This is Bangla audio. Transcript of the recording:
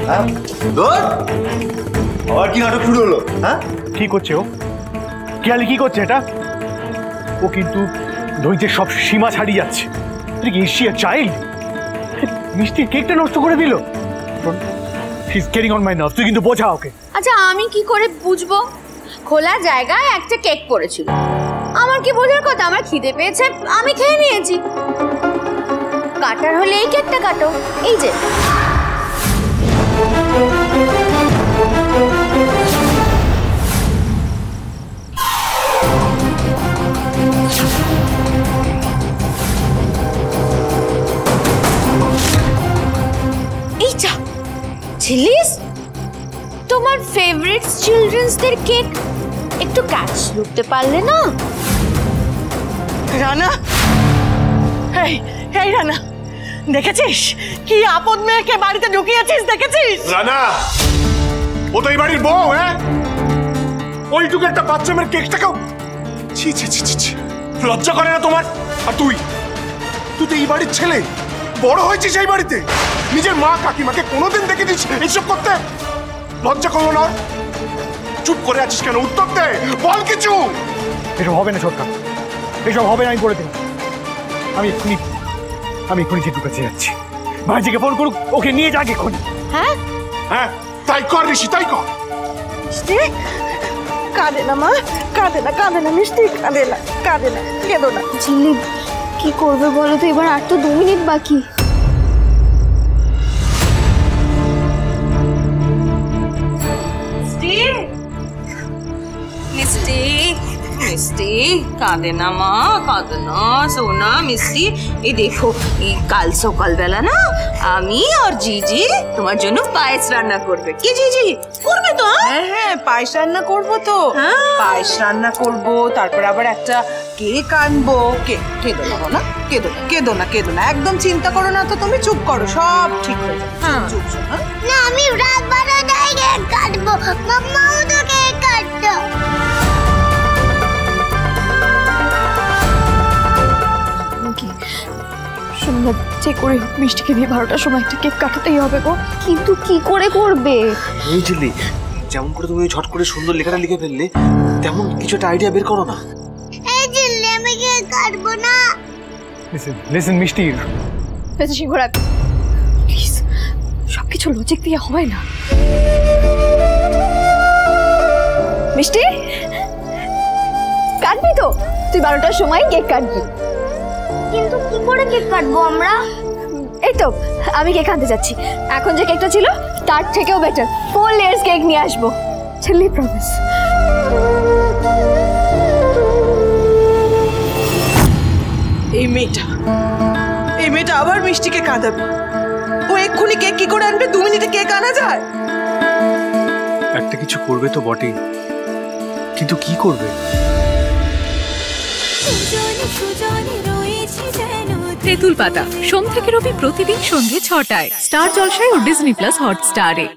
হ্যাঁ আবার কি নাটক শুরু হলো? হ্যাঁ কি করছে ও? কেয়ালি কি করছে এটা? ও কিন্তু ধৈর্যের সব সীমা ছাড়িয়ে যাচ্ছে। তুই কি এশিয়া চাইল্ড? মিষ্টির কেকটা নষ্ট করে দিল। She's getting on my nerves. তুই কিন্তু বোঝা ওকে। আচ্ছা আমি কি করে বুঝবো? খোলা জায়গায় একটা কেক পড়েছিল, আমার কি বোঝার কথা? আমার খিদে পেয়েছে, আমি খেয়ে নিয়েছি। কাটার হলে এই কেকটা কাটো, এই যে। এইটা চিলিস, তোমার ফেভারিট চিলড্রেন্সদের কেক একটু ক্যাচ লুটতে পারলে না? রানা, এই এই রানা, দেখেছিস কি আপদ মেয়েকে বাড়িতে ঢুকিয়েছিস? দেখেছিস? রানা, ও তো এই বাড়ির বউ। হ্যাঁ, ওইটুকু একটা বাচ্চা মেয়ের কেকটাকেও ছি ছি ছি ছি, লজ্জা করে না তোমার? আর তুই তুই তো এই বাড়ির ছেলে, বড় হয়েছিস এই বাড়িতে। নিজের মা কাকিমাকে কোনোদিন দেখেছিস এইসব করতে? লজ্জা করো না? চুপ করে আছিস কেন? উত্তর দে, বল কিছু। এসব হবে না সরকার, এসব হবে না। আমি করে দিলাম। আমি এক্ষুনি চিন্টুর কাছে যাচ্ছি। ভাইজিকে ফোন করুক, ওকে নিয়ে যাক এক্ষুনি। হ্যাঁ হ্যাঁ তাই কর ঋষি, তাই কর। মিষ্টি কাঁদে না মা, কাঁদে না, কাঁদে না মিষ্টি, কাঁদে না, কাঁদে না, কেঁদো না। ঝিল্লি কি করবে বলো তো? এবার আর তো 2 মিনিট বাকি। মিষ্টি মিষ্টি কাঁদে না মা, কাঁদে না সোনা। মিষ্টি এই দেখো, এই কাল সকালবেলা না আমি আর জিজি তোমার জন্য পায়েস রান্না করবে। কি জিজি করবে তো? হ্যাঁ হ্যাঁ, পায়েস রান্না করবো তো। পায়েস রান্না করবো, তারপর আবার একটা কেক আনবো। কেঁদো না না, কেঁদো না, কেঁদো না, কেঁদো না, একদম চিন্তা করো না তো। তুমি চুপ করো, সব ঠিক হয়ে যাবে। চুপ চুপ। না আমি রাত 12টায় কেক কাটবো, মাম্মাও তো কেক কাটতো। সুন্দর যে করে মিষ্টিকে দিয়ে 12টার সময় একটা কেক কাটাতেই হবে গো। কিন্তু কি করে করবে? এই ঝিল্লি, যেমন করে তুমি ছট করে সুন্দর লেখাটা লিখে ফেললে, তেমন কিছু একটা আইডিয়া বের করো না। এই ঝিল্লি আমি কেক কাটবো না। লিসেন মিষ্টি, বেশি শিগগির প্লিজ, সবকিছু লজিক দিয়ে হয় না। মিষ্টি কাটবি তো? তুই 12টার সময় কেক কাটবি। কিন্তু কি করে কেক কাটবো আমরা? এই তো আমি কেক আনতে যাচ্ছি। এখন যে কেকটা ছিল তার থেকেও বেটার 4 লেয়ার্স কেক নিয়ে আসবো। ছেলে প্রমিস। এই মেয়েটা আবার মিষ্টিকে কাঁদাবে। ও এক্ষুনি কেক কি করে আনবে? 2 মিনিটে কেক আনা যায়? একটা কিছু করবে তো বটেই, কিন্তু কি করবে? তেঁতুল পাতা সোম থেকে রবি প্রতিদিন সন্ধ্যে 6টায় স্টার জলসায় ও ডিজনি প্লাস হটস্টারে।